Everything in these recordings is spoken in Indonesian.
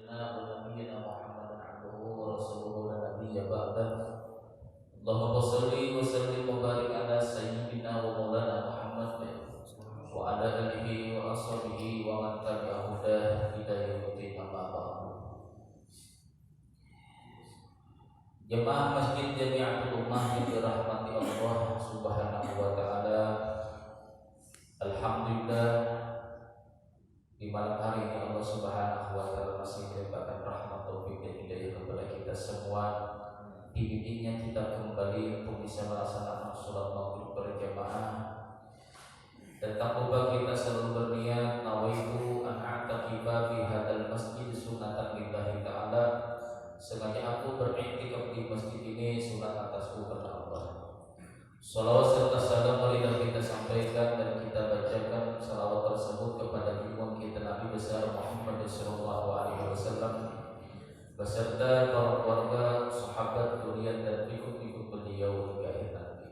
Lana wa nabiyyina Muhammadan abduhu wa rasuluhu la nabiyya ba'dah. Allahumma shalli wa sallim wa barik ala sayyidina wa maulana Muhammad wa ala alihi wa ashabihi wa man tabi'ahu ila yaumil amma ba'du. Jemaah Masjid Jami'atul Ummah yang dirahmati Allah Subhanahu wa taala. Alhamdulillah, di malam hari ini Allah Subhanahu wa taala masih memberikan rahmat, taufik dan hidayah kepada kita semua. Dibimbingnya kita kembali untuk bisa melaksanakan sholat maghrib berjamaah. Dan tak lupa kita selalu berniat nawaitu an a'taqifa fi hadzal masjid sunatan lillahi ta'ala. Sengaja aku beriktikaf di masjid ini sunat atasku karena Allah. Salawat serta salam marilah kita sampaikan dan kita bacakan salawat tersebut kepada junjungan kita Nabi besar Muhammad sallallahu alaihi wasallam beserta para keluarga, sahabat, dzurriyyah dan pengikut beliau hingga akhir nanti.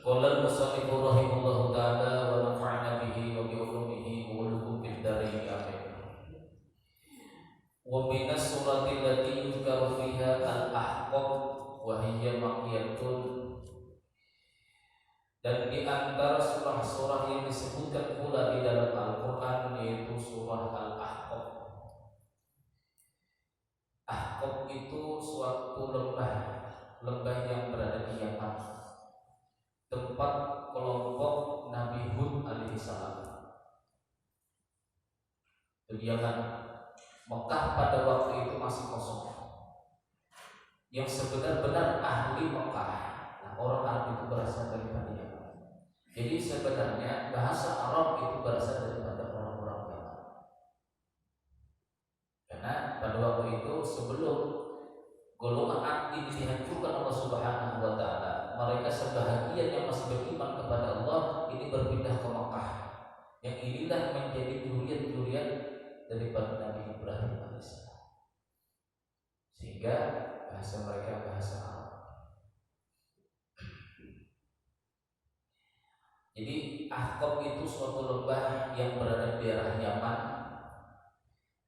Qala al-musannif rahimahullahu taala wa nafa'ana bihi wa bi ulumihi wa ulukum fid dharain amin. Wa minas surati allati yuzkaru fiha al-ahqaf wa hiya maqiyatun, dan di antara surah-surah yang disebutkan pula di dalam Al-Qur'an yaitu surah Al-Ahqaf. Ahqaf itu suatu lembah yang berada di Yaman, tempat kelompok Nabi Hud alaihissalam. Di Yaman, Mekah pada waktu itu masih kosong. Yang sebenar-benar ahli Mekah, nah, orang Arab itu berasal daripada Yaman. Jadi sebenarnya bahasa Arab itu berasal daripada orang-orang Yaman. Karena pada waktu itu sebelum golongan Ad ini dihancurkan Allah Subhanahu wa taala, mereka sebahagian yang masih beriman kepada Allah ini berpindah ke Mekah. Yang inilah menjadi dzurriyyah daripada Nabi Ibrahim alaihissalam. Sehingga bahasa mereka bahasa Arab. Jadi Ahqaf itu suatu lembah yang berada di daerah Yaman,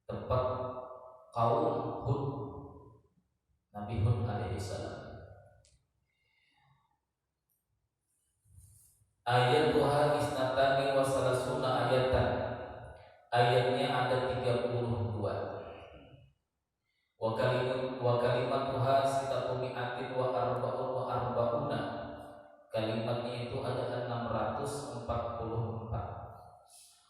tempat kaum Hud, Nabi Hud alaihissalam. Ayatuha isnatani wa salasuna ayatan. Ayatnya ada 32. Wa kalimatuha sitatu mi'atin wa arba'un wa arba'una. Kalimatnya itu ada 644.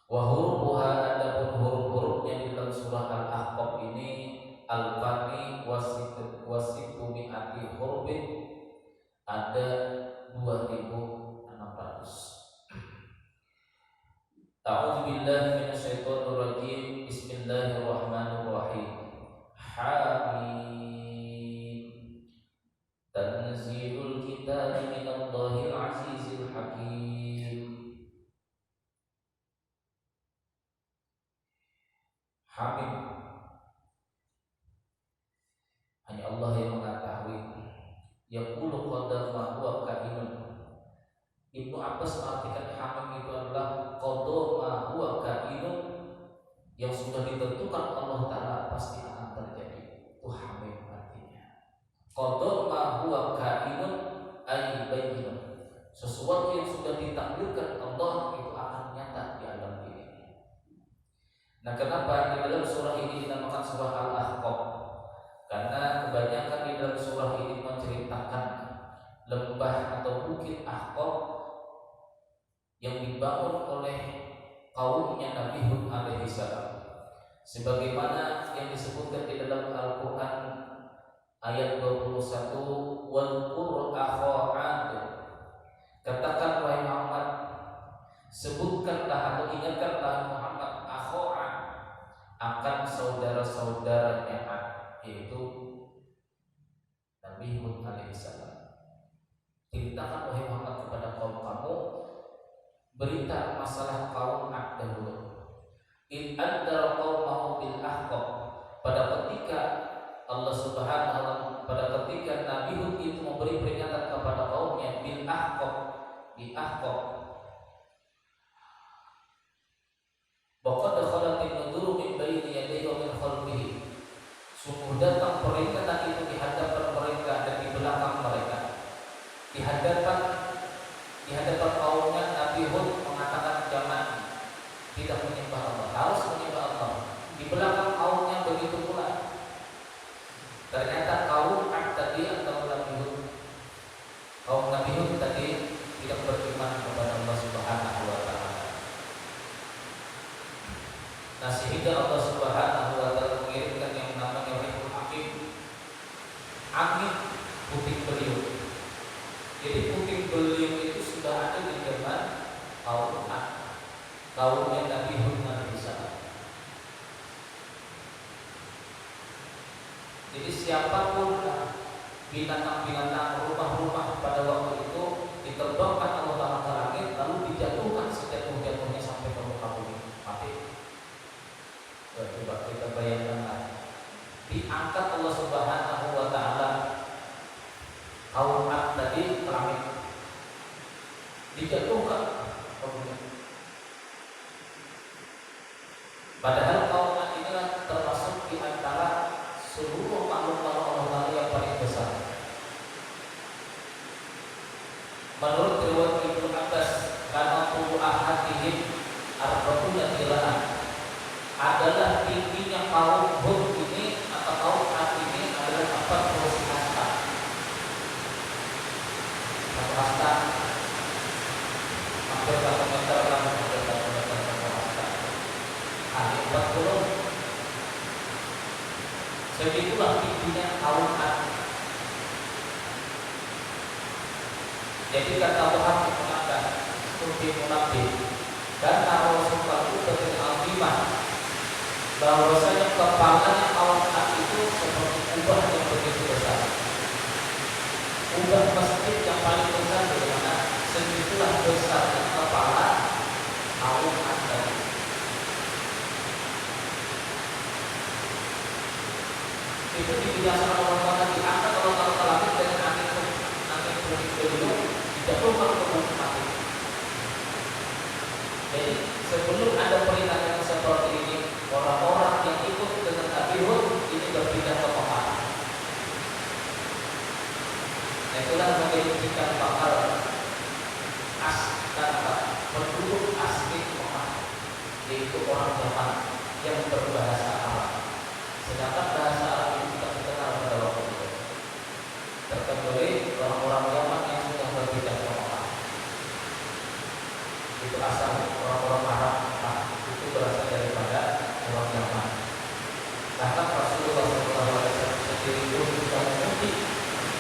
Wa hurufuha, adapun huruf-hurufnya di dalam surah Al-Ahqaf ini al-fani wasitu mi'ati hurufin, ada 2600. A'udzu billahi minasyaitonir rajim. Bismillahirrahmanirrahim. Hamim. Tanzilul kitabi minallahil azizil hakim. Hamim, hanya Allah yang mengetahui. Yaqulu qadama huwa kainun. Ibnu Abbas mengartikan hamim itu adalah qadama huwa kainun, yang sudah ditentukan Allah Ta'ala pasti akan terjadi. Itu hamim artinya. Qadama huwa kainun ay bayyinun, sesuatu yang sudah ditakdirkan Allah itu akan nyata di alam ini. Nah, kenapa di dalam surah ini dinamakan surah Al-Ahqaf? Karena kebanyakan di dalam surah ini menceritakan lembah atau bukit Ahqaf yang dibangun oleh kaumnya Nabi Hud alaihissalam, sebagaimana yang disebutkan di dalam Al-Quran ayat 21, wal qur'a 'ad. Katakan wahai Muhammad, sebutkanlah atau ingatkanlah Muhammad akho'a, akan saudara-saudaranya Ad, yaitu Nabi Hud alaihissalam. Ceritakan wahai Muhammad kepada kaum kamu berita masalah kaum Ad dahulu. In andara qaumahu bil Ahqaf, pada ketika Allah Subhanahu wa taala, pada ketika Nabi Hud itu memberi peringatan kepada kaumnya bil Ahqaf, di Ahqaf. Waqad khalat an-nuduru min bayni di hadapan kaumnya Nabi Hud mengatakan jangan tidak menyembah Allah, harus menyembah Allah. Di belakang kaumnya begitu pula. Ternyata kaum tadi atau kaum Nabi Hud tadi tidak beriman kepada Allah Subhanahu wa taala. Nah, sehingga Allah Subhanahu wa taala mengirimkan yang namanya Rihul Aqim, angin puting beliung. Jadi puting beliung itu sudah ada di zaman kaumnya Nabi Hud alaihi salam. Jadi siapapun binatang-binatang rumah-rumah pada waktu itu diterbangkan Allah Ta'ala ke langit, lalu dijatuhkan sejatuh-jatuhnya sampai ke muka bumi, mati. Coba kita bayangkan, diangkat Allah Subhanahu wa taala kaum Ad tadi ke langit, dijatuhkan ke bumi. Padahal kaum Ad inilah termasuk di antara seluruh makhluk-makhluk Allah Ta'ala yang paling besar. Menurut riwayat Ibnu Abbas, karena tubuh ahadihim arba'una dira'an, adalah tingginya kaum Hud ini atau kaum Ad ini adalah 40 hasta. Satu hasta hampir 1 meter lah, hampir 1 meter satu hasta. Kali 40, segitulah tingginya kaum Ad. Jadi kata Tuhan mengatakan seperti munafik dan Rasulullah itu berfirman bahwasanya kepalanya kaum Ad itu seperti kubah yang begitu besar. Kubah masjid yang paling besar bagaimana? Segitulah besarnya kepala kaum Ad tadi. Itu dibiasakan orang-orang diangkat Allah Ta'ala ke langit dengan angin puting beliung, dijatuhkan ke bumi mati. Jadi sebelum ada perintah yang seperti ini, orang-orang yang ikut dengan Nabi Hud ini berpindah ke Mekah. Nah, itulah menjadi cikal bakal penduduk asli Mekah, yaitu orang Yaman yang berbahasa Arab. Sedangkan bahasa Arab itu tidak dikenal pada waktu itu, terkecuali orang-orang Yaman yang sudah berpindah ke Mekah. Itu asal orang-orang Arab itu berasal daripada orang Yaman. Bahkan Rasulullah SAW sendiri pun sudah memuji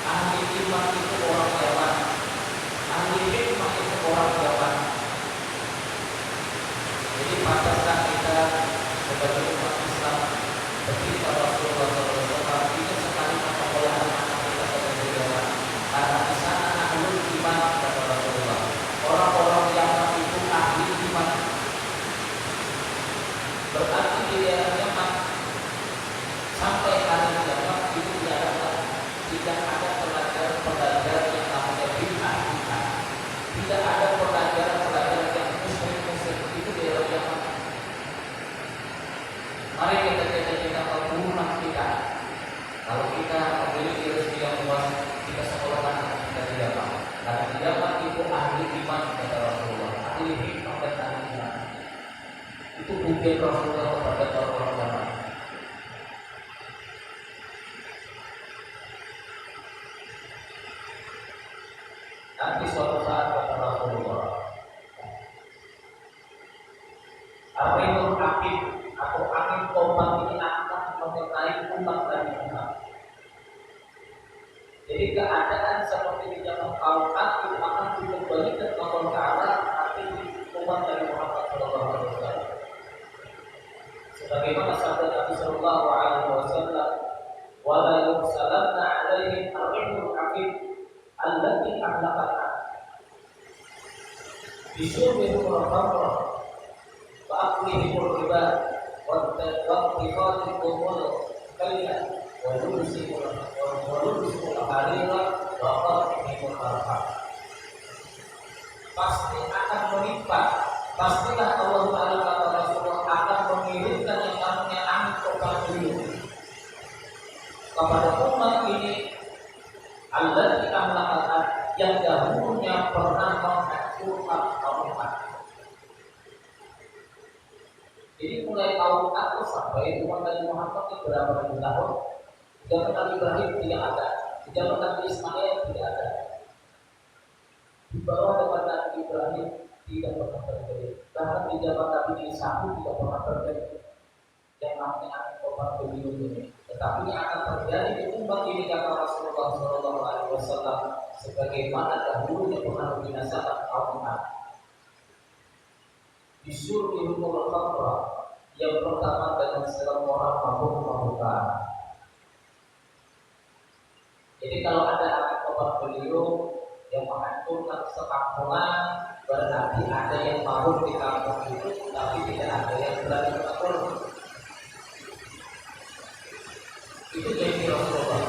ahli iman itu orang Yaman, ahli hikmah itu orang Yaman. Jadi pantaslah kita sebagai umat Islam ketika Rasulullah SAW ingin sekali memperolehkan anak kita ke negeri Yaman, karena di sana ahlul iman kata Rasulullah. Orang-orang Yaman itu ahli iman. Berarti di daerah Yaman sampai hari kiamat itu tidak ada pelajaran yang namanya bid'ah. Tidak ada pelajaran yang musyrik itu di daerah Yaman. Mari kita membunuh kita. Kalau kita memiliki rezeki yang luas, kita sekolahkan kita di Yaman. Karena di Yaman itu ahli iman kata Rasulullah, ahli hikmah dan ahli iman. Itu bukti Rasulullah kepada orang-orang Yaman. Nanti suatu saat kata Rasulullah, Ar-Rihul Aqim atau angin tombak ini akan mengenai umat Nabi Muhammad. Jadi keadaan seperti di zaman kaum Ad itu akan dikembalikan ke Allah Ta'ala nanti di umat Nabi Muhammad SAW. Sebagaimana sabda Nabi Sallallahu Alaihi Wasallam, "Wala yursalanna alaihim ar-rihul aqim allati ahlaqat bisurbihim al-khamra wa aklihimul riba wa taqifatikumul kalilah wa lulusimul harira wa qatihimul arham." Pasti akan menimpa, pastilah Allah Ta'ala kata Rasulullah akan mengirimkan yang namanya angin tombak beliung kepada umat ini. Allah kita melakukan yang dahulu laut atau sampai umat Nabi Muhammad itu berapa ribu tahun. Di zaman Nabi Ibrahim tidak ada, di zaman Nabi Ismail tidak ada. Di bawah zaman Nabi Ibrahim tidak pernah terjadi. Bahkan di zaman Nabi Isa tidak pernah terjadi yang namanya obat beliau ini. Tetapi yang akan terjadi di umat ini kata Rasulullah SAW sebagaimana dahulunya pernah membinasakan kaum Ad. Disuruh dihukum khamra yang pertama dengan segala orang mabuk-mabukan. Jadi kalau ada anak obat beliau yang menghancurkan sekampungan, berarti ada yang mabuk di kampung itu, tapi tidak ada yang berani mengatur. Itu jadi Rasulullah.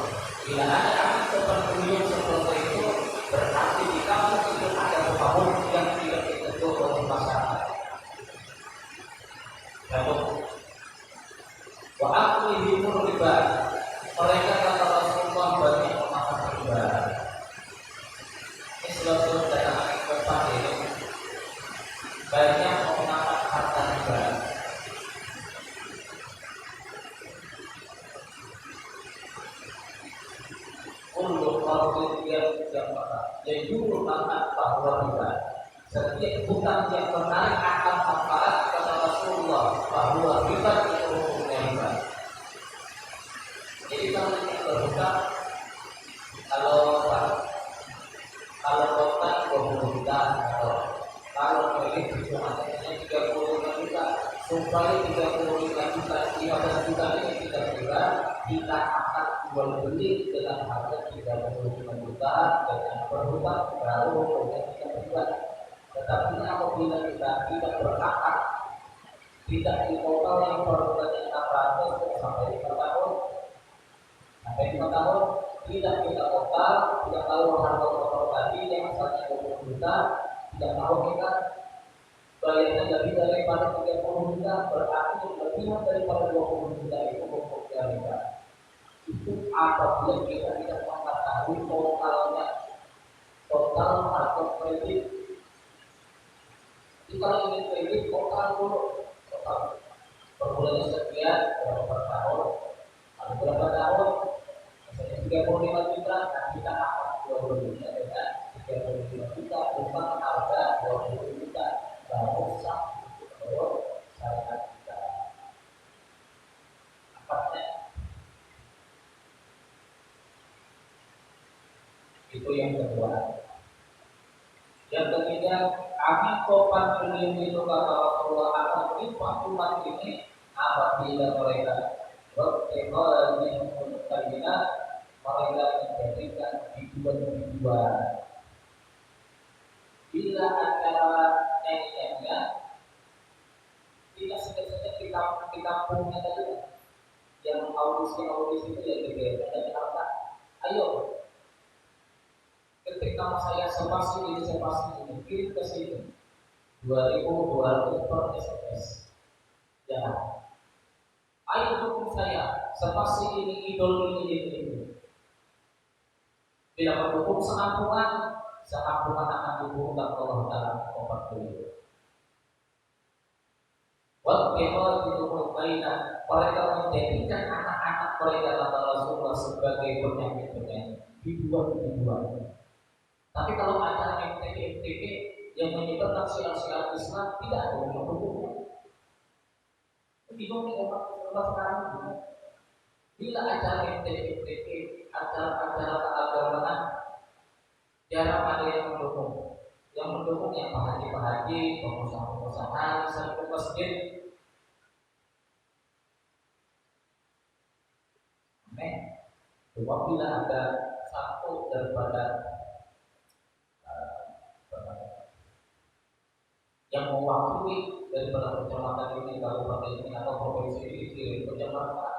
Bila ada anak obat beliau seperti itu, berarti di kampung itu ada pemabuk yang tidak ditegur oleh masyarakat. Wa aklihimur riba, mereka kata Rasulullah banyak memakan riba. Ini sudah dalam depan ini banyak memakan harta riba. Untuk orang yang juru makan bahwa riba. Setiap hutang yang menarik akan manfaat kata Rasulullah bahwa riba itu hukumnya riba. Jadi kalau kita berhutang, kalau hutang 20 juta atau kalau milik hanya 35 juta, supaya 35 juta, 15 juta ini kita kira kita akan jual beli dengan harga 35 juta dengan berhutang baru kemudian kita berjual. Tetapi apabila kita tidak berakar, tidak di total yang perbulannya 600 sampai 5 tahun, tidak kita total, tidak tahu harga motor tadi yang asalnya 20 juta, tidak tahu kita bayarnya lebih daripada 30 juta, berarti lebih daripada 20 juta itu hukumnya riba. Itu apabila kita tidak mengetahui total harga kredit. Jadi kalau ingin kredit total dulu, total per bulannya sekian, berapa tahun, lalu berapa tahun, misalnya 35 juta, nah kita akan 20 juta dengan 35 juta, bukan harga 20 juta, baru sah untuk syariat kita. Apanya? Itu yang kedua. Yang ketiga, kami topan beliau itu kata Rasulullah akan umat ini apabila mereka bertekad yang menjadikan mereka menjadikan biduan-biduan. Bila acara nyanyi-nyanyian tidak saja kita punya tadi yang audisi itu ya gitu dan kata ayo ketika saya sepasi ini kirim ke sini 2.200 per SMS. Ya, ayo dukung saya sepasi ini idol ini. Bila mendukung seampungan akan dukung Allah dalam obat beliau. Waktu itu mereka menjadikan anak-anak mereka kata Rasulullah sebagai penyanyi biduan. Tapi kalau ada MTQ yang menyebarkan syiar-syiar Islam tidak ada yang mendukungnya. Bingung nih umat sekarang. Bila acara MTQ, acara keagamaan, jarang ada yang mendukung. Yang mendukung yang pahaji, pengusaha, misalnya ke masjid. Cuma bila ada satu daripada yang mewakili daripada kecamatan ini, kabupaten ini atau provinsi ini, kecamatan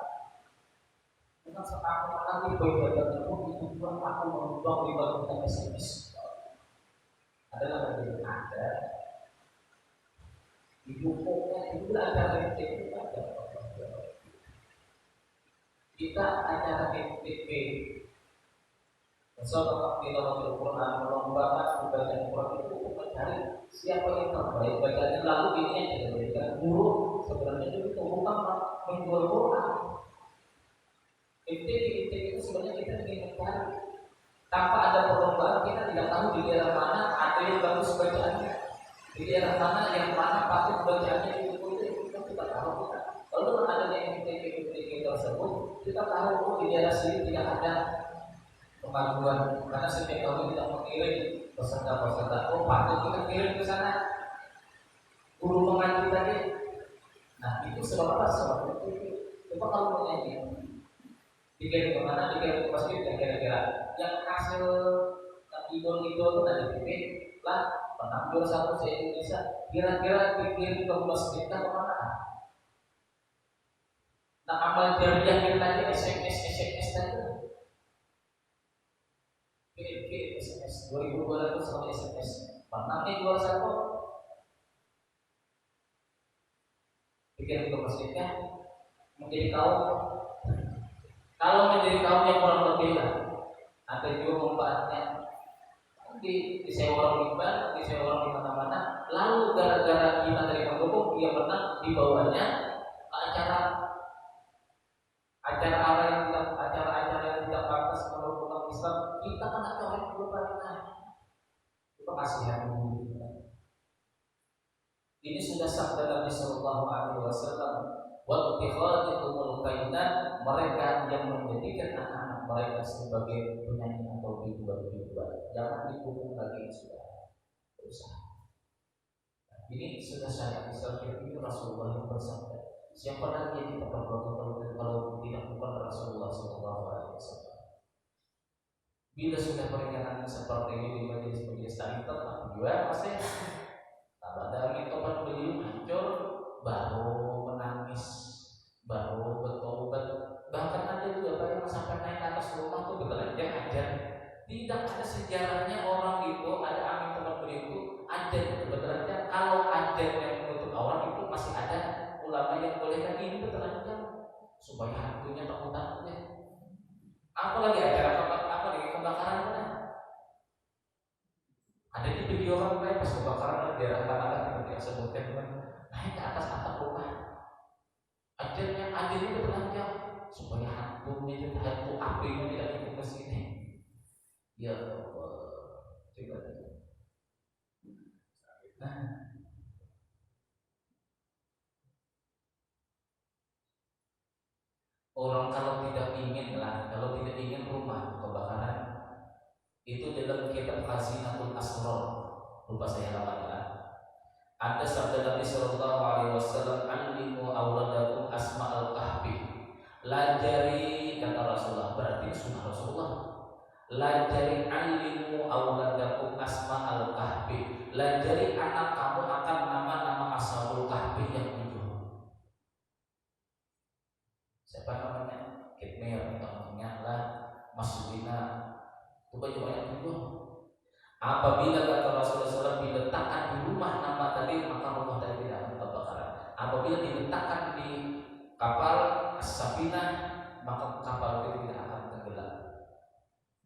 bukan sekarang lagi berbeda itu pun aku mengubah 5 juta SMS. Adalah yang ada didukungnya itu ada MTQ ada. Kita acara MTQ Bersama kita Al-Quran melombakan membaca Al-Quran itu untuk mencari siapa yang terbaik bacaan lalu ini yang dijadikan guru sebenarnya itu bukan menjual Quran. Inti itu sebenarnya kita ingin mencari. Tanpa ada perlombaan kita tidak tahu di daerah mana ada yang bagus bacaannya, di daerah mana yang mana patut bacaannya itu kita tidak tahu kita. Kalau ada yang MTQ tersebut, kita tahu di daerah sini tidak ada kemajuan karena setiap tahun kita mengirim peserta-peserta. Oh patut kita kirim ke sana guru mengaji tadi. Nah itu sebab apa? Sebab itu. Coba kalau mengaji dikirim ke mana? Dikirim ke masjid yang kira-kira yang hasil idol itu ada di lah penampil satu se Indonesia. Kira-kira dikirim ke masjid ke mana? Nah amal jariah kita tadi SMS tadi. Kirim SMS 2.200 sama SMS. Penamnya jual satu. Dikirim ke masjidnya menjadi kaum. Kalau menjadi kaum yang kurang lebih lah, ada juga manfaatnya. Disewa orang riba, disewa orang di mana-mana. Lalu gara-gara kita dari pendukung, dia pernah dibawanya ke acara yang tidak pantas menurut umat Islam. Kita kan coret lupa kita. Itu kasihan. Ini sudah sabda Nabi Sallallahu Alaihi Wasallam. Wa ittikhadul kainan, mereka yang menjadikan anak-anak mereka sebagai penyanyi atau biduan. Jangan dipukul lagi sudah berusaha. Ini sudah saya ini Rasulullah yang bersabda. Siapa lagi yang kita perbuat kalau tidak bukan Rasulullah Sallallahu Alaihi Wasallam? Bila sudah peringatan seperti ini di majelis tadi tetap juga pasti pada mitopan beliau hancur, baru menangis, baru bertobat. Bahkan ada juga yang sampai naik ke atas rumah tuh betelanjang aja. Tidak ada sejarahnya orang itu ada amin teman beliau itu aja betelanjang. Kalau aja yang menutup aurat itu masih ada ulama yang bolehkan ini betelanjang supaya hantunya takut ya. Apalagi acara apalagi kebakaran kan? Ada di video kan pas kebakaran di daerah Kanada yang sebutkan naik ke atas atap rumah. Akhirnya itu berlanjut supaya hantu apinya tidak ikut ke sini. Ya Allah, coba. Nah, orang kalau tidak ingin rumah kebakaran itu dalam kitab Khazinatul Asrar, lupa saya namanya. Ada sabda Nabi Sallallahu Alaihi Wasallam, "Alimu awladakum asma'al kahfi." Lajari kata Rasulullah, berarti sunnah Rasulullah. Lajari alimu awladakum asma'al kahfi. Lajari anak kamu akan nama-nama ashabul kahfi yang tujuh. Siapa namanya? Kitmir, temannya lah, Masudina. Itu banyak tujuh. Apabila kata Rasulullah SAW diletakkan di rumah nama tadi, maka rumah tadi tidak akan kebakaran. Apabila diletakkan di kapal As-Safinah, maka kapal itu tidak akan tenggelam.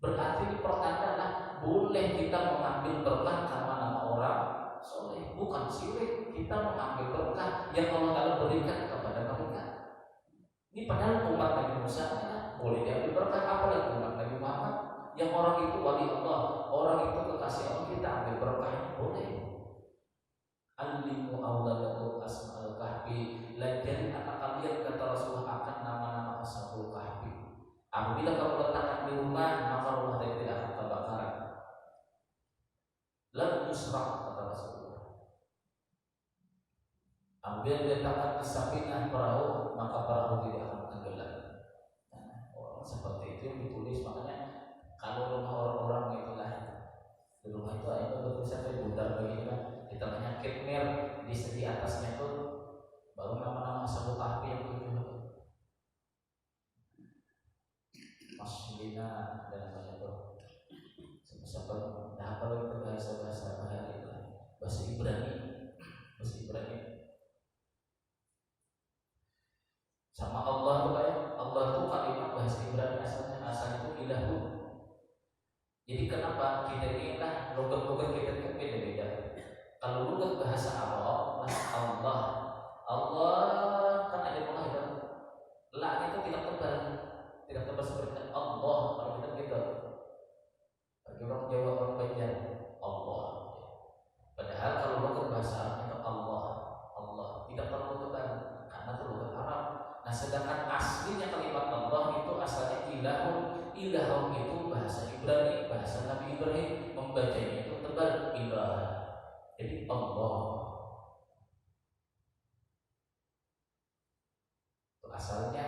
Berarti pertanda adalah boleh kita mengambil berkah nama-nama orang soleh, bukan syirik. Kita mengambil berkah yang Allah Taala berikan kepada mereka. Ini padahal umat Nabi Musa boleh diambil berkah, apalagi umat Nabi Muhammad. Yang orang itu wali Allah, orang itu kekasih Allah, kita ambil berkahnya boleh. Alimu awladakum asma'al kahfi. Lajari anak kalian kata Rasulullah akan nama-nama ashabul kahfi. Apabila kamu letakkan di rumah, maka rumah tadi tidak akan kebakaran. Lam yusraq kata Rasulullah. Apabila diletakkan di sampingan perahu, maka perahu tidak akan tenggelam. Nah, orang seperti itu yang ditulis, makanya kalau rumah orang-orang itulah di rumah itu ada bertulisan butar begini kan, di tengahnya kitmir, di atasnya tuh baru nama-nama ashabul kahfi yang tujuh. Masjidina dan namanya tuh siapa dah apa itu bahasa bahasa Ibrani sama Allah tuh kayak Allah tuh kalimat bahasa Ibrani asal itu ilahu. Jadi kenapa kita ini lah logat kita kan beda-beda. Kalau logat bahasa Arab Allah Allah kan ada Allah itu. La itu tidak tebal seperti Allah kalau kita gitu. Bagi orang Jawa orang Banjar Allah. Padahal kalau logat bahasa Arab itu Allah, Allah tidak terlalu tebal karena itu logat Arab. Nah, sedangkan aslinya kalimat Allah itu asalnya ilahun. Ilahun itu bahasa Ibrani, bahasa Nabi Ibrahim, membacanya itu tebal ilah. Jadi Allah itu asalnya.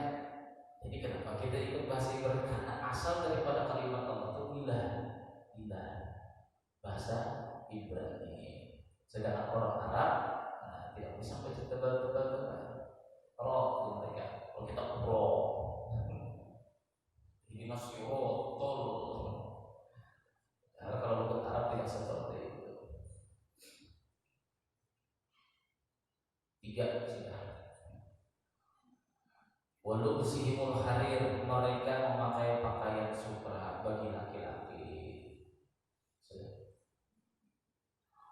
Jadi kenapa kita ikut bahasa Ibrani? Karena asal daripada kalimat Allah itu ilah, ilah bahasa Ibrani. Sedangkan orang Arab tidak bisa baca tebal-tebal. Roh mereka, kalau kita roh, ini masih roh tol. Kalau orang Arab tidak seperti itu. 3 sudah. Walau sihimul harir, mereka memakai pakaian supra bagi laki-laki.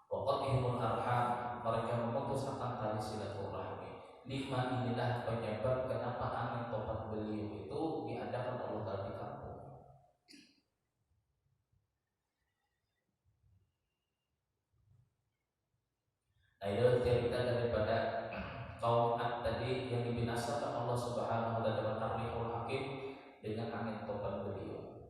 Waqatihimul arham, mereka memutus akan tali silaturahmi. 5 inilah penyebab kenapa angin topat beliau itu diadakan Allah Ta'ala di kampung. Nah, itu cerita daripada kaum Ad tadi yang dibinasakan Allah Subhanahu wa Ta'ala dalam Ar-Rihul Hakim dengan angin topan beliau.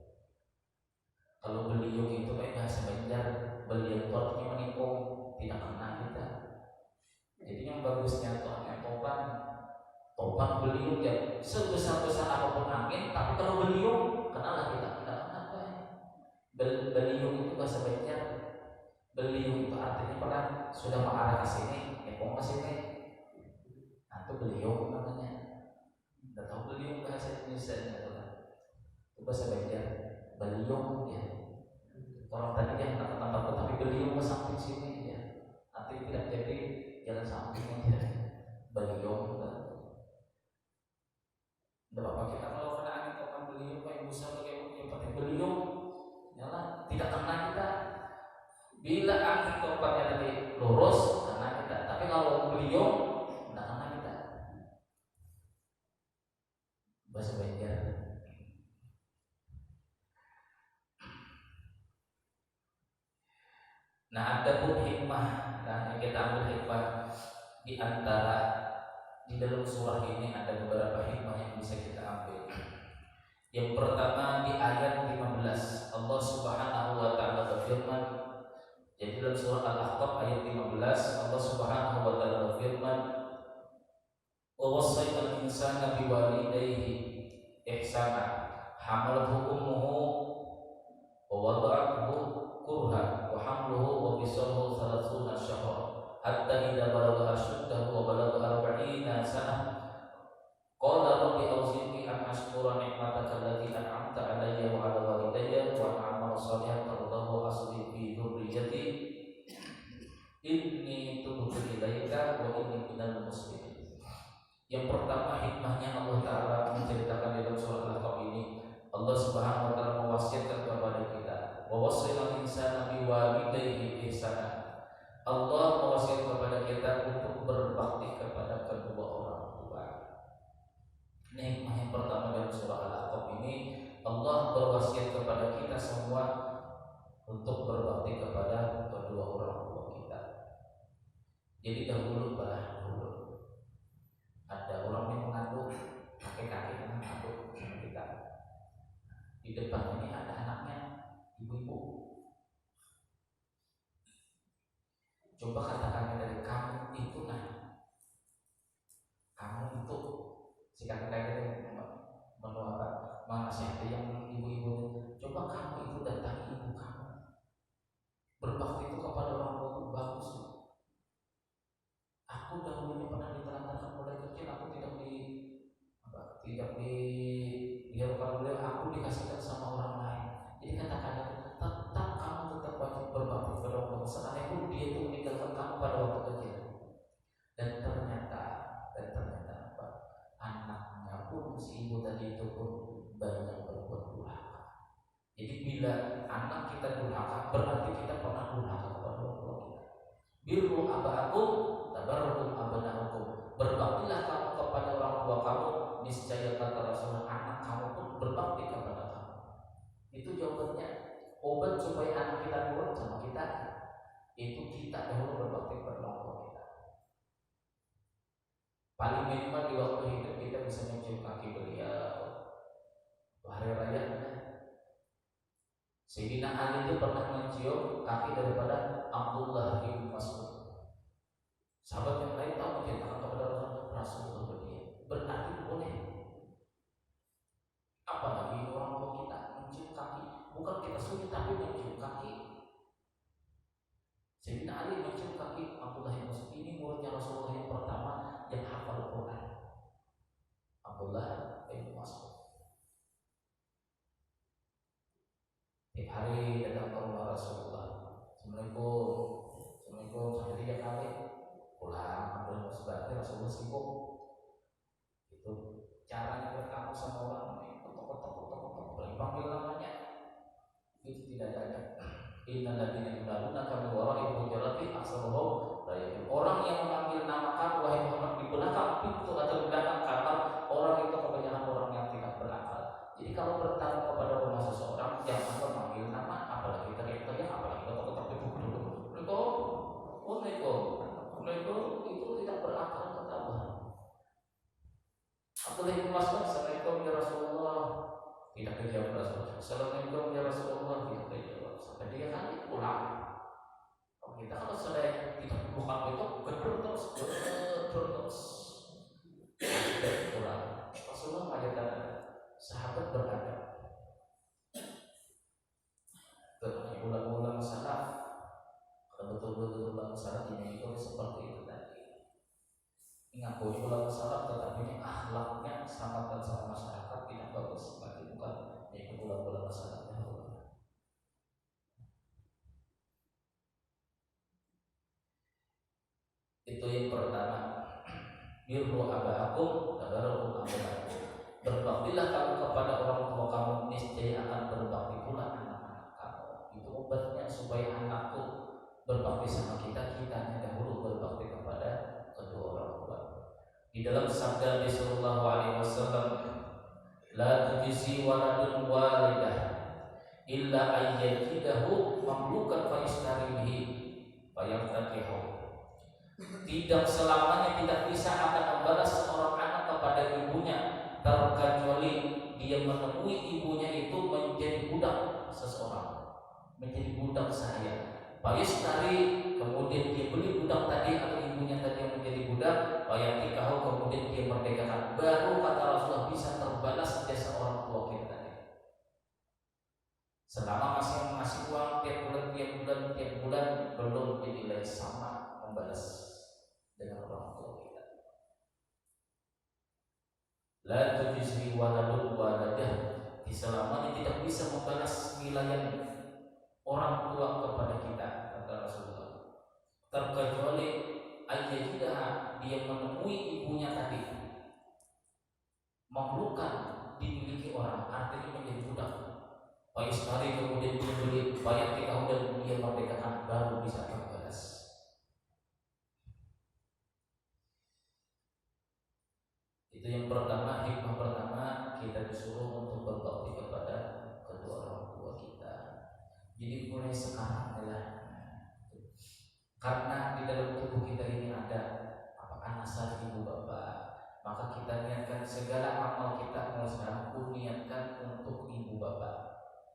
Kalau beliau itu kayak bahasa Banjar, beliau itu artinya menikung, tidak kena kita. Jadi yang bagusnya itu angin topan beliau ya sebesar-besar apapun angin, tapi kalau beliau kenalah kita tidak kena apa. Beliau itu bahasa Banjar, beliau itu artinya pernah sudah mengarah ke sini, nekong ke sini. Itu beliau namanya. Tidak tahu beliau bahasa Indonesia itu bahasa Banjar. Beliau ya. Orang tadi yang tak tempat tapi beliau ke samping sini ya. Nanti tidak jadi jalan samping aja. Beliau. Tidak apa-apa kita kalau kena angin topan beliau kayak busa bagaimana yang penting beliau. Yalah tidak kena kita. Bila angin topannya tadi lurus kena kita. Tapi kalau beliau bahasa Banjar. Nah, ada pun hikmah. Nah, kita ambil hikmah di antara di dalam surah ini ada beberapa hikmah yang bisa kita ambil. Yang pertama di ayat 15 Allah Subhanahu wa Ta'ala berfirman. Jadi dalam surah Al-Ahqaf ayat 15 Allah Subhanahu wa Ta'ala berfirman, wa wasaynal insana biwalidayhi ihsana hamalathu ummuhu wa wada'athu kurha wa hamluhu wa fisaluhu 30 syahra hatta idza balagha ashuddahu wa balagha 40 sanah qala rabbi awzi'ni an ashkura ni'mataka allati an'amta 'alayya wa 'ala walidayya wa an a'mala shalihan tardahu asli fi dhurriyyati inni tubtu ilaika wa inni minal muslimin. Yang pertama hikmahnya Allah Ta'ala menceritakan dalam surah Al-Ahqaf ini, Allah Subhanahu wa Ta'ala mewasiatkan kepada kita, wa wasaynal insana biwalidayhi ihsana. Allah mewasiatkan kepada kita untuk berbakti kepada kedua orang tua. Ini hikmah yang pertama dalam surah Al-Ahqaf ini. Allah berwasiat kepada kita semua untuk berbakti kepada kedua orang tua kita. Jadi dahulu ada orang yang mengandung, kakek-kakek yang mengandung sama kita. Di depan ini ada anaknya, ibu-ibu. Coba katakan dari kamu itu kamu itu si kakek-kakek itu menasihati yang ibu-ibu. Coba kamu itu datangi ibu kamu. Berbakti itu kepada orang tua itu bagus. Aku dahulunya pernah ditelantarkan mulai kecil, aku tidak diharapkan beliau, aku dikasihkan sama orang lain. Jadi katakan tetap kamu tetap wajib berbakti kepada orang tua sekalipun dia itu meninggalkan kamu pada waktu kecil. Dan ternyata apa? Anaknya pun si ibu tadi itu pun banyak berbuat durhaka. Jadi bila anak kita durhaka berarti kita pernah durhaka kepada orang tua kita. Birru aba'akum tabarrukum abna'akum. berbaktilah kamu kepada orang tua kamu, niscaya kata Rasulullah anak kamu pun berbakti kepada kamu. Itu jawabannya. Obat supaya anak kita nurut sama kita, itu kita dahulu berbakti kepada orang tua kita. Paling minimal di waktu hidup kita bisa mencium kaki beliau. Hari raya Sayyidina Ali itu pernah mencium kaki daripada Abdullah bin Mas'ud. Sahabat yang lain tahu menceritakan kepada Rasulullah berarti boleh. Apalagi orang tua kita mencium kaki, bukan kita sulit tapi mencium kaki. Sayyidina Ali mencium kaki Abdullah bin Mas'ud. Ini muridnya Rasulullah yang pertama yang hafal Quran, Abdullah bin Mas'ud. Tiap hari datang ke rumah Rasulullah. Assalamualaikum, Assalamualaikum sampai 3 kali. Pulang ambil sebagai Rasulullah sibuk. Itu caranya berkamu sama orang ini, ketok panggil namanya. Itu tidak ada. Innal ladzina yunadunaka min wara'i hujurati aktsaruhum la yaqilun. Orang yang memanggil nama kamu wahai Muhammad di belakang pintu atau di belakang kamar, orang itu kebanyakan orang yang tidak berakal. Jadi kalau bertamu kepada rumah seseorang, jangan memanggil nama, apalagi teriak-teriak, apalagi ketok-ketok pintu. Assalamualaikum, itu tidak berakal ketahuan. Abdullah bin Mas'ud, Assalamualaikum ya Rasulullah, tidak dijawab Rasulullah. Assalamualaikum ya Rasulullah, tidak dijawab. Sampai 3 kali pulang. Kalau kita kalau sudah tidak bukan itu gedor terus pulang. Rasulullah mengajarkan sahabat beradab. Ulang-ulang salaf. Kalau betul-betul ulang salaf ini itu seperti itu tadi. Ingat bahwa ulang salaf tetapi ini akhlaknya sama masyarakat tidak bagus. Berarti bukan yaitu ulang-ulang salaf. Itu yang pertama. Birru abaakum tabarukum abaakum. Berbaktilah kamu kepada orang tua kamu, niscaya akan berbakti pula anak-anak kamu. Itu obatnya supaya anakku berbakti sama kita, kitanya dahulu berbakti kepada kedua orang tua. Di dalam sabda Nabi sallallahu alaihi wasallam, la tujzi waladun walidah illa ayyajidahu mamlukan fa yashtarihi fa yamtakihu. Tidak selamanya tidak bisa akan membalas seorang anak kepada ibunya terkecuali dia menemui ibunya itu menjadi budak seseorang, menjadi budak saya. Payustari, kemudian dia beli budak tadi atau ibunya tadi yang menjadi budak, payatikahu, kemudian dia merdekakan. Baru kata Rasulullah bisa terbalas jasa orang tua kita tadi. Selama masih mengasih uang tiap bulan belum dinilai sama membalas dengan orang tua kita. La tujzi waladun waladah, selamanya tidak bisa membalas nilai orang tua kepada kita, kata Rasulullah. Terkecuali ayyajidah, dia menemui ibunya tadi mamlukan, dimiliki orang, artinya menjadi budak. Payustari, kemudian dia beli bayar kita dan dia merdekakan, baru bisa terbalas. Itu yang pertama, hikmah pertama, kita disuruh untuk berbakti kepada kedua orang tua kita. Jadi mulai sekarang adalah karena di dalam tubuh kita ini ada nasab ibu bapak, maka kita niatkan segala amal kita mulai sekarang pun niatkan untuk ibu bapak.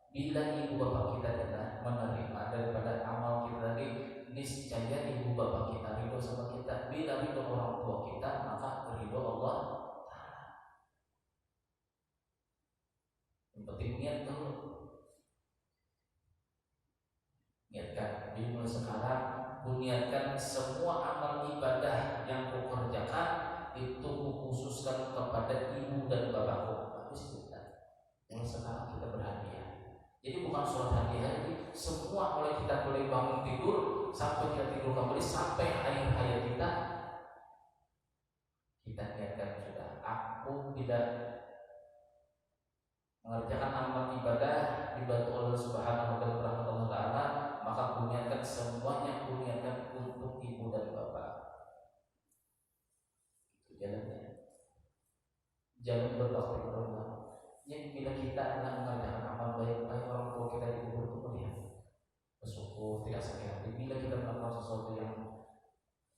Bila ibu bapak kita adalah menerima daripada amal kita tadi, niscaya ibu bapak kita ridho sama kita. Bila ridho orang tua kita, maka ridho Allah. Yang penting niat dulu. Niatkan, jadi mulai sekarang niatkan semua amal ibadah yang kau kerjakan itu khususkan kepada ibu dan bapakku. Habis kita. Mulai sekarang kita berhadiah. Jadi bukan sholat hadiah ini, semua mulai kita boleh bangun tidur sampai kita tidur kembali sampai akhir hayat kita niatkan sudah. Aku tidak mengerjakan amal ibadah dibantu Allah Subhanahu wa taala, maka kuniatkan semuanya kuniatkan untuk ibu dan bapak. jangan berbakti kepada Allah. Yang bila kita adalah mengerjakan amal baik, orang tua kita dikubur itu melihat bersyukur, tidak sakit hati. Bila kita melakukan sesuatu yang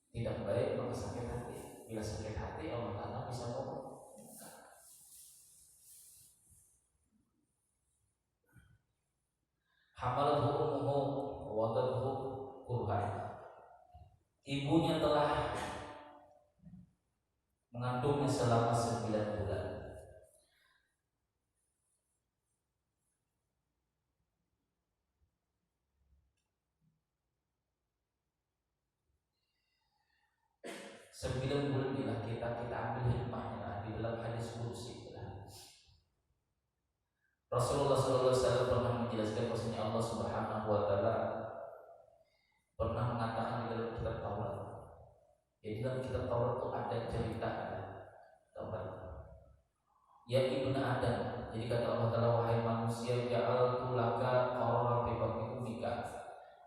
tidak baik, maka sakit hati. Bila sakit hati, Allah Ta'ala bisa ngomong. Hamalathu ummuhu wa wadathu kurhan. Ibunya telah mengandungnya selama 9 bulan. Sembilan bulan bila kita ambil hikmahnya di dalam hadis qudsi. Rasulullah SAW pernah menjelaskan bahwasanya Allah Subhanahu wa taala pernah mengatakan di dalam kitab Taurat. Jadi dalam kitab Taurat itu ada cerita Taurat. Ya ibnu Adam. Jadi kata Allah Taala, wahai manusia, ja'altu laka qararan fi batni ummika.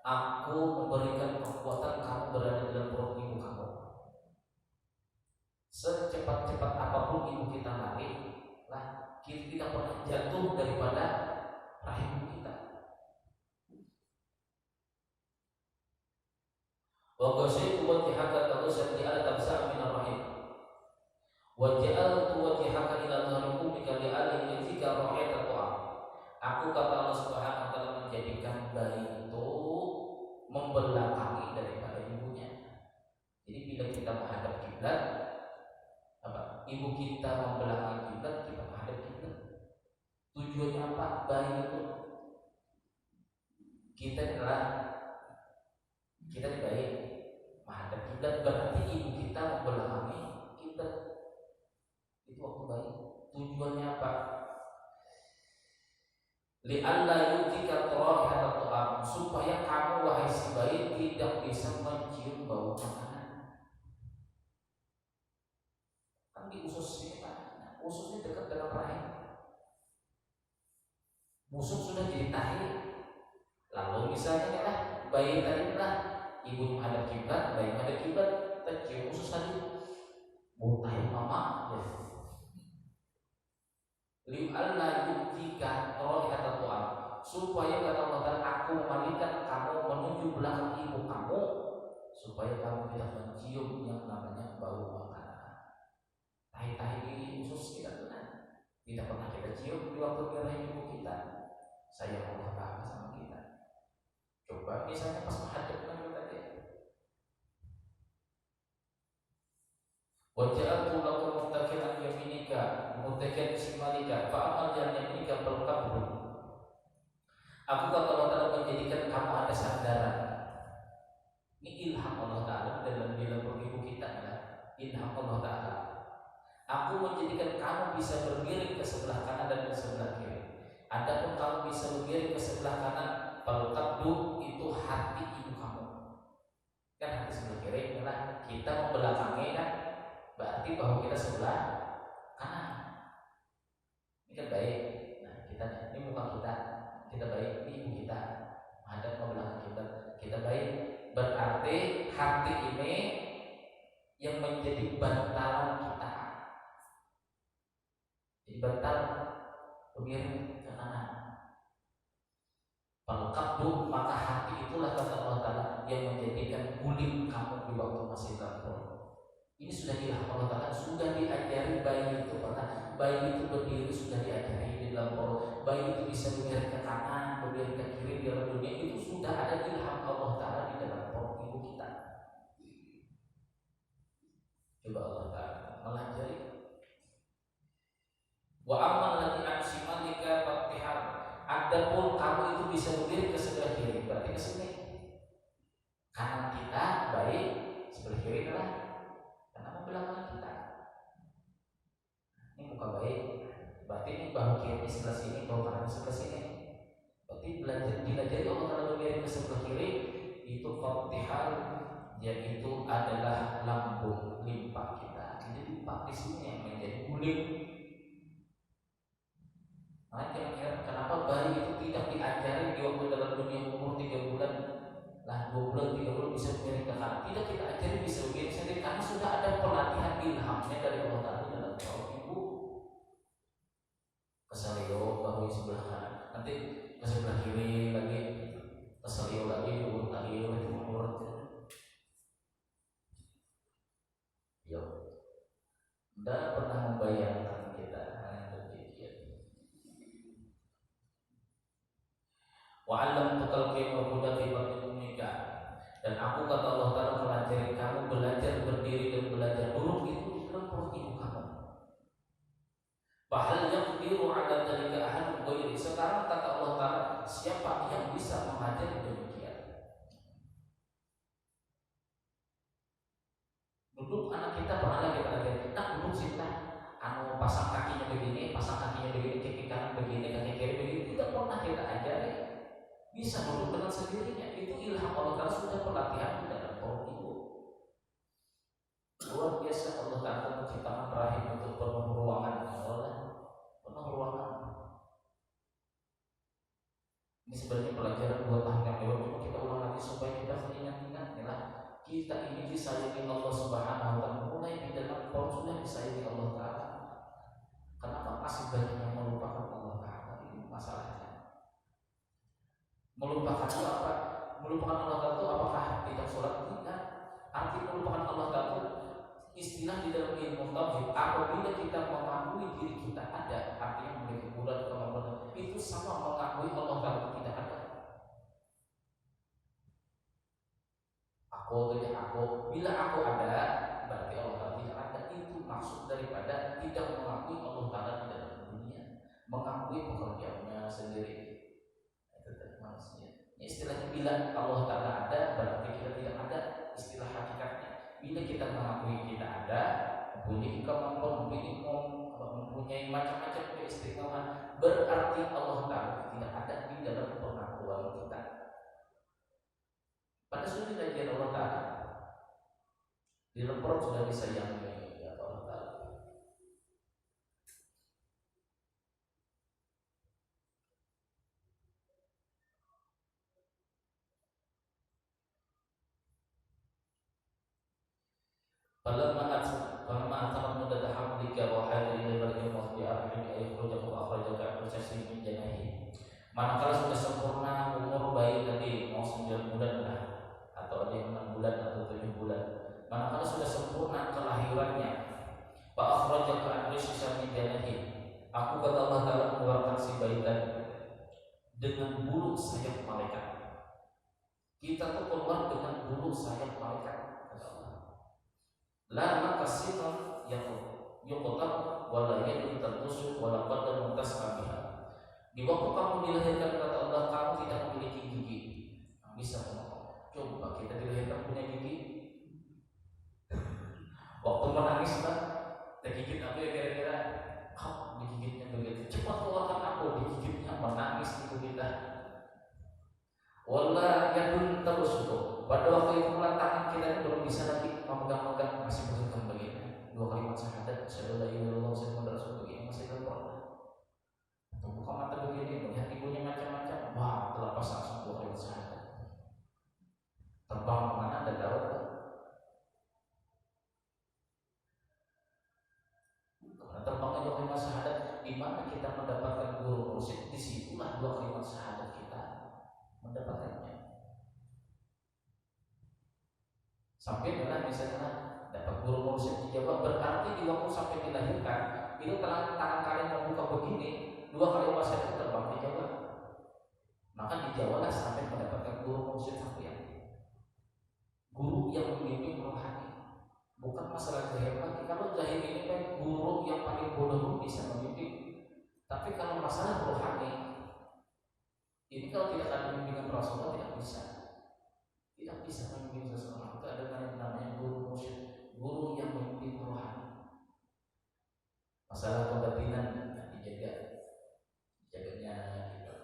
Aku memberikan kekuatan kamu berada dalam perut ibu kamu. Secepat-cepat apapun ibu kita lari, kita tidak pernah jatuh daripada rahim kita. Wa qasyaitu wajhaka taghsha ala tabsa' min ar-rahim. Wa ja'altu wajhaka ila dhahri ummika li'alli yajika ra'ayata ta'am. Aku kata Allah Subhanahu wa taala menjadikan bayi itu membelakangi daripada ibunya. Jadi bila kita menghadap kiblat, ibu kita membelakangi kiblat, kita menghadap kiblat. Tujuannya apa? Bayi itu kita baik menghadap kiblat, berarti ibu kita membelakangi kiblat. Itu waktu bayi. Tujuannya apa? Li'alla yutika raihata ta'am, supaya kamu wahai si bayi tidak bisa mencium bau makanan. Kan di usus ini Pak, usus ini dekat dengan rahim. Busuk sudah jadi tahi. Lalu misalnya adalah bayi tadi ibu menghadap kiblat, bayi menghadap kiblat, tercium usus tadi, bau tahi mama. Li'alla yutika raihata ta'am, supaya kata Allah Ta'ala, aku memalingkan kamu menuju belakang ibu kamu, supaya kamu tidak mencium yang namanya bau makanan. Tahi-tahi di usus kita tidak pernah kita cium di waktu di rahim ibu kita. Sayang Allah Ta'ala sama kita. Coba misalnya pas menghadap tadi, wa ja'altu lakum muttaqian yaminika muttaqian shimalika fa amal yaminika berkabru. Aku kata Allah Ta'ala menjadikan kamu ada sandaran. Ini ilham Allah Ta'ala dalam ibu kita adalah ilham Allah Ta'ala. Aku menjadikan kamu bisa bermiring ke sebelah kanan dan ke sebelah kiri. Adapun kamu bisa bermiring ke sebelah kanan, berkabru itu hati ibu kamu. Kan hati sebelah kiri adalah kita membelakangi kan, berarti bahwa kita sebelah kanan. Ini kan baik. Nah, ini muka kita baik, ini ibu kita menghadap ke belakang kita baik. Berarti hati ini yang menjadi bantalan kita. Jadi bantal bermiring ke kanan. Palqabdu, maka hati itulah kata Allah Ta'ala yang menjadikan guling kamu di waktu masih dalam perut. Ini sudah ilham Allah Ta'ala, sudah diajari bayi itu, karena bayi itu berdiri sudah diajari di dalam perut. Bayi itu bisa bermiring ke kanan, bermiring ke kiri di dalam dunia, itu sudah ada ilham Allah Ta'ala di dalam perut ibu kita. Coba Allah Ta'ala melajari. Wa amal lati ansimalika fattihar. Adapun kamu itu bisa berdiri ke sebelah kiri, berarti ke sini. Kanan kita baik, sebelah kiri adalah karena membelakangi kita. Ini muka baik, berarti ini bahu kiri sebelah sini, bahu kanan sebelah sini. Berarti dilajari Allah Ta'ala berdiri ke sebelah kiri, itu fattihar, yaitu adalah lambung limpa kita. Jadi limpa di sini yang menjadi guling. Nah, kira-kira kenapa bayi itu tidak diajari di waktu dalam dunia umur 3 bulan, 2 bulan, 3 bulan bisa bermiring ke kanan? Tidak kita ajari bisa begini sendiri, karena sudah ada pelatihan ilhamnya dari Allah Ta'ala dalam perut ibu. sebelah kanan, nanti ke sebelah kiri lagi, ke selio lagi, diurut lagi, urut. Yo, tidak pernah membayangkan kita hanya berpikir. Wa'alam tukalqi wa huda fi batni ummika, dan aku kata Allah Ta'ala mengajari kamu belajar berdiri dan belajar duduk itu di dalam perut ibu kamu. Bahal yaqdiru ala dzalika ahadun ghairi. Sekarang kata Allah Ta'ala, siapa yang bisa mengajari demikian? Duduk anak kita pernah kita ajari, nak duduk sita, anu pasang kakinya begini, kaki kanan begini, kaki kiri begini, tidak pernah kita ajari. Bisa duduk dengan sendirinya. Itu ilham Allah Ta'ala, sudah pelatihan di dalam perut ibu. Luar biasa Allah Ta'ala menciptakan rahim untuk penuh ruangan. Penuh ruangan. Ini sebenarnya pelajaran buat yang lewat, cuma kita ulang lagi supaya kita ingat-ingat ya, kita ini disayangi Allah Subhanahu wa Ta'ala. Mulai di dalam perut sudah disayangi Allah Ta'ala. Kenapa masih banyak yang melupakan Allah Ta'ala? Ini masalahnya. Melupakan itu apa? Melupakan Allah Ta'ala itu apakah tidak sholat? Tidak. Arti melupakan Allah Ta'ala istilah di dalam ilmu tauhid, apabila kita mengakui diri kita ada, artinya memiliki bulan kemampuan, itu sama mengakui Allah Ta'ala tidak ada. Aku, bila aku ada, berarti Allah Ta'ala tidak ada. Itu maksud daripada tidak mengakui Allah Ta'ala di dalam dunia, mengakui pekerjaannya sendiri. Ini istilahnya bila Allah Ta'ala ada, berarti kita tidak ada, istilah hakikatnya. Bila kita mengakui kita ada, mempunyai kemampuan, mempunyai macam-macam keistimewaan, berarti Allah Ta'ala tidak ada di dalam pengakuan kita. Pada sudah diajar Allah Ta'ala, di dalam perut sudah disayangi ya Allah Ta'ala. Falamma atama muddat hamdika wa hada ila baladil mawdi arhim ayyukhrujahu akhrajaka al-sasi min janahi. Manakala sudah sempurna umur bayi tadi mau 9 bulan lah, atau ada yang 6 bulan atau 7 bulan. Manakala sudah sempurna kelahirannya, fa akhrajaka al-sasi min janahi. Aku kata Allah Ta'ala mengeluarkan si bayi tadi dengan bulu sayap malaikat. Kita tuh keluar dengan bulu sayap malaikat. La makasitan yang yuqtab wala yadun tertusuk wala qadam tasbiha. Di waktu kamu dilahirkan kata Allah, kamu tidak memiliki gigi. Bisa ngomong. Coba kita dilahirkan punya gigi. Waktu menangis kan, digigit apa ya kira-kira? Kau digigitnya begitu. Cepat keluarkan aku, digigitnya menangis itu kita. Wala yadun tertusuk. Pada waktu itu tangan kita belum bisa lagi memegang-megang, masih berpegang begini. 2 kalimat syahadat, asyhadu an la ilaha illallah wa asyhadu anna rasulullah begini masih terpon. Buka mata begini, melihat ibunya macam-macam. Wah, terlepas langsung 2 kalimat syahadat. Terbang kemana dan darat. Karena terbangnya 2 kalimat syahadat, di mana kita mendapatkan guru mursyid, disitulah 2 kalimat syahadat kita mendapatkannya. Sampai dengan misalnya dapat guru mursyid di Jawa, berarti di waktu sampai dilahirkan itu tangan kalian membuka begini 2 kali masa itu terbang di Jawa. Maka di Jawa lah sampai mendapatkan guru mursyid sampai guru yang membimbing rohani. Bukan masalah zahir lagi. Kalau zahir ini kan guru yang paling bodoh bisa membimbing. Tapi kalau masalah rohani ini kalau tidak ada bimbingan Rasulullah tidak bisa. Tidak bisa membimbing seseorang. Itu ada yang namanya guru mursyid, guru yang membimbing rohani. Masalah kebatinan dijaganya gitu.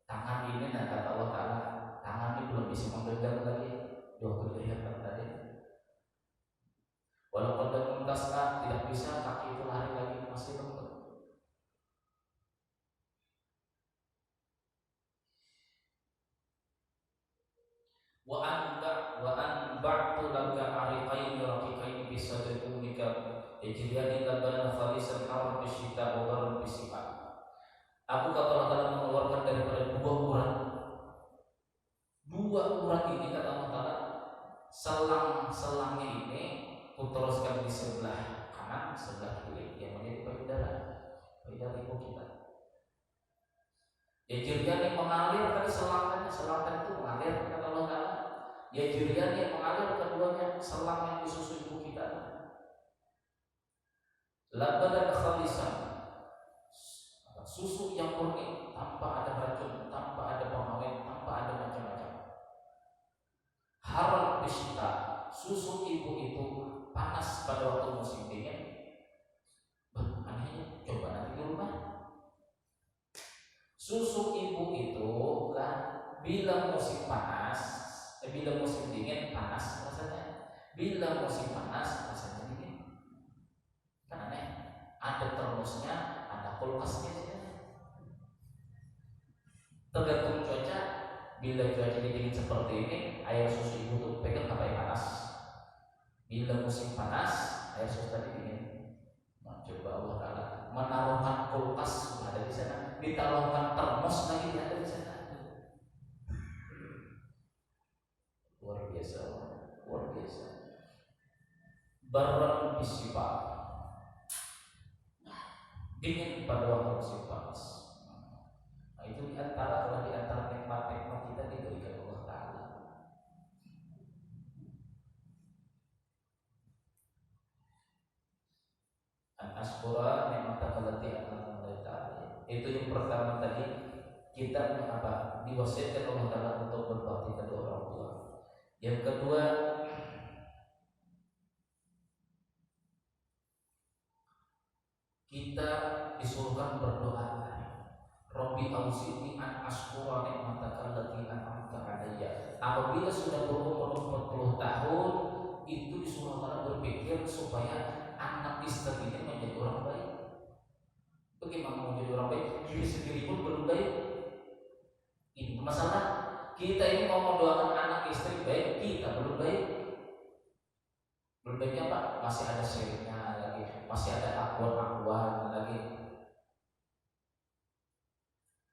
Tangan ini kata Allah Ta'ala, tangan ini belum bisa menggenggam lagi 2 kelihatan tadi. Walaupun dalam tasbih tidak bisa, kaki itu lari lagi masih lembut. Wa anba'tu laka ariqaini raqiqaini bi sadri ummika yajriyani labana khalisan haram bisyita wa baran bisifat. Ya jirian yang mengalir tadi selangkan itu mengalir kata Allah Ta'ala. Ya jirian yang mengalir keduanya selang yang disusu ibu kita. Labanan khalisan, susu yang murni tanpa ada racun, tanpa ada pengawet, tanpa ada macam-macam. Haram bisyita, susu ibu itu panas pada waktu musim dingin. Anehnya, coba nanti di rumah. Susu ibu itu lah bila musim panas, bila musim dingin panas rasanya, bila musim panas rasanya dingin. Kan aneh. Ada termosnya, ada kulkasnya. Tergantung cuaca. Bila cuaca dingin seperti ini, air susu ibu tuh pegang apa yang panas. Bila musim panas, air susu tadi dingin. Nah, coba Allah Ta'ala menaruhkan kulkas ada di sana, ditaruhkan termos lagi ada di sana. Luar biasa, luar biasa. Barang bisifat, dingin pada waktu musim panas. Nah, itu diantara nikmat-nikmat kita diberikan Allah Ta'ala. An-Ashkura nikmat allati an'amta 'alaina. Itu yang pertama tadi, kita diwasiatkan Allah Ta'ala untuk berbakti kepada orang tua. Yang kedua, kita disuruhkan berdoa. Rabbi auzi'ni an ashkura ni'mataka allati an'amta 'alayya. Apabila sudah berumur 40 tahun, itu disuruh Allah berpikir supaya anak istrinya menjadi orang baik. Bagaimana menjadi orang baik? Diri sendiri pun belum baik. Ini masalah. Kita ini mau mendoakan anak istri baik, kita belum baik. Belum baiknya apa? Masih ada syiriknya lagi, masih ada akuan lagi.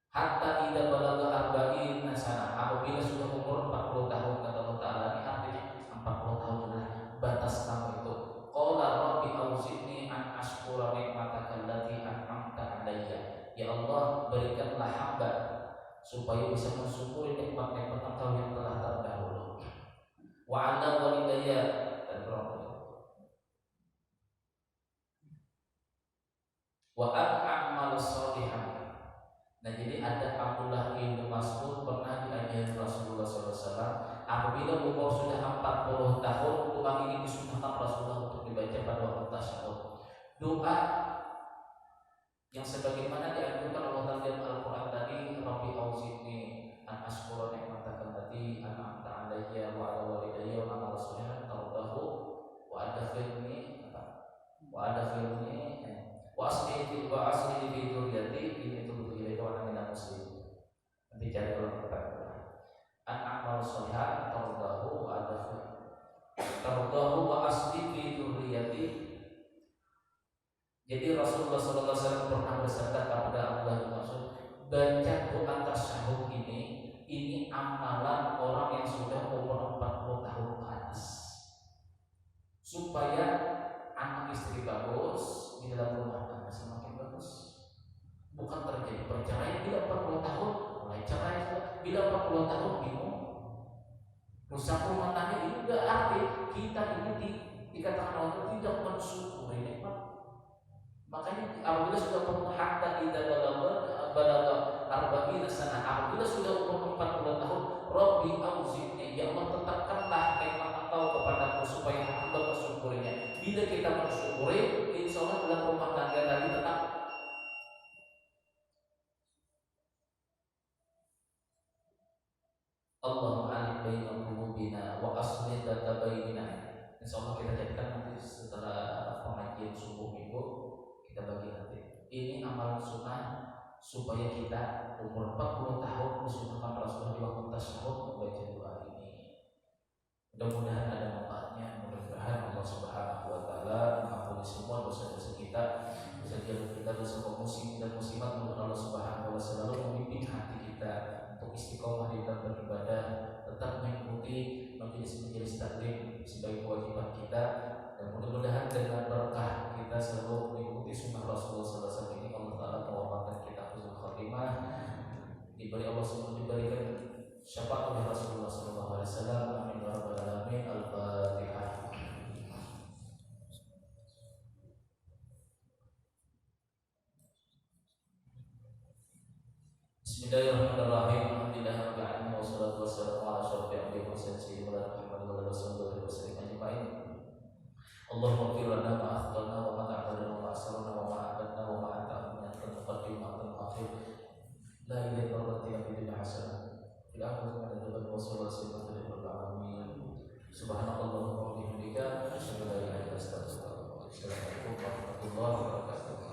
Hatta idza balagha arba'in sana, apabila sudah umur 40 tahun kata Allah Ta'ala, ini artinya 40 tahun adalah batas kamu itu. Qala rabbi auzi'ni an ashkura ni'mataka allati an'amta 'alayya. Ya Allah, berikanlah hamba supaya bisa mensyukuri nikmat-nikmat Engkau yang telah terdahulu. Wa 'ala walidayya, dan wa a'mal shalihan. Nah, jadi ada Abdullah bin Mas'ud pernah diajari Rasulullah SAW. Apabila umur sudah 40 tahun, doa ini disunahkan Rasulullah untuk dibaca pada waktu tasyahud. Doa yang sebagaimana dianjurkan Allah Ta'ala dalam Al-Quran tadi, Rabbi auzi'ni an ashkura ni'mataka allati an'amta 'alayya wa 'ala walidayya wa a'mal shalihan tardahu wa adkhilni wa asli fi dzurriyyati inni tubtu ilaika wa ana minal muslimin. Nanti cari kalau kita an-amal sholihan tardahu wa asli fi dzurriyyati. Jadi Rasulullah SAW pernah bersabda kepada Abdullah bin Mas'ud, baca doa tasyahud ini amalan orang yang sudah umur 40 tahun ke atas, supaya anak istri bagus di dalam rumah tangga semakin bagus. Bukan terjadi perceraian bila 40 tahun mulai cerai, bila 40 tahun bingung, rusak rumah tangga. Ini berarti kita ini dikatakan Allah tidak mensyukuri nikmat. Makanya apabila sudah umur hatta idza balagha arba'ina sana, apabila sudah umur 40 tahun, Rabbi auzi'ni, ya Allah tetapkanlah nikmat Engkau kepadaku supaya hamba mensyukurinya. Bila kita mensyukuri, insya Allah dalam rumah tangga tadi tetap. Allahumma alif baina qulubina wa aslih dzata bainina. Insya Allah kita jadikan nanti setelah pengajian subuh minggu, kita bagi nanti. Ini amalan sunnah supaya kita umur 40 tahun disunahkan Rasulullah di waktu tasyahud membaca doa ini. Mudah-mudahan ada manfaatnya. Mudah-mudahan Allah Subhanahu wa Ta'ala mengampuni semua dosa-dosa kita, dosa kita, dosa kaum muslim dan muslimat. Mudah Allah Subhanahu wa Ta'ala selalu membimbing hati kita untuk istiqomah di dalam beribadah, tetap mengikuti majelis-majelis taklim sebagai kewajiban kita, dan mudah-mudahan dengan berkah kita selalu mengikuti sunnah Rasulullah SAW ini, Allah Ta'ala mewafatkan kita husnul khatimah. Bismillahirrahmanirrahim. Alhamdulillahirabbil alamin wassalatu wassalamu ala asyrofil anbiya'i wal mursalin sayyidina Muhammadin wa ala alihi wasallam ajma'in. Allahumma ighfir lana ma akhtana wa ma ta'ammadna wa ma asrarna wa ma a'lanna wa ma anta al-muqaddim wa anta al-mu'akhir. La ilaha illa anta fid dunya hasanah fil akhirati hasanah wa sallallahu alaihi wa sallam. Subhanakallahumma wa bihamdika asyhadu an la ilaha illa anta astaghfiruka wa atubu ilaik. Assalamualaikum warahmatullahi wabarakatuh.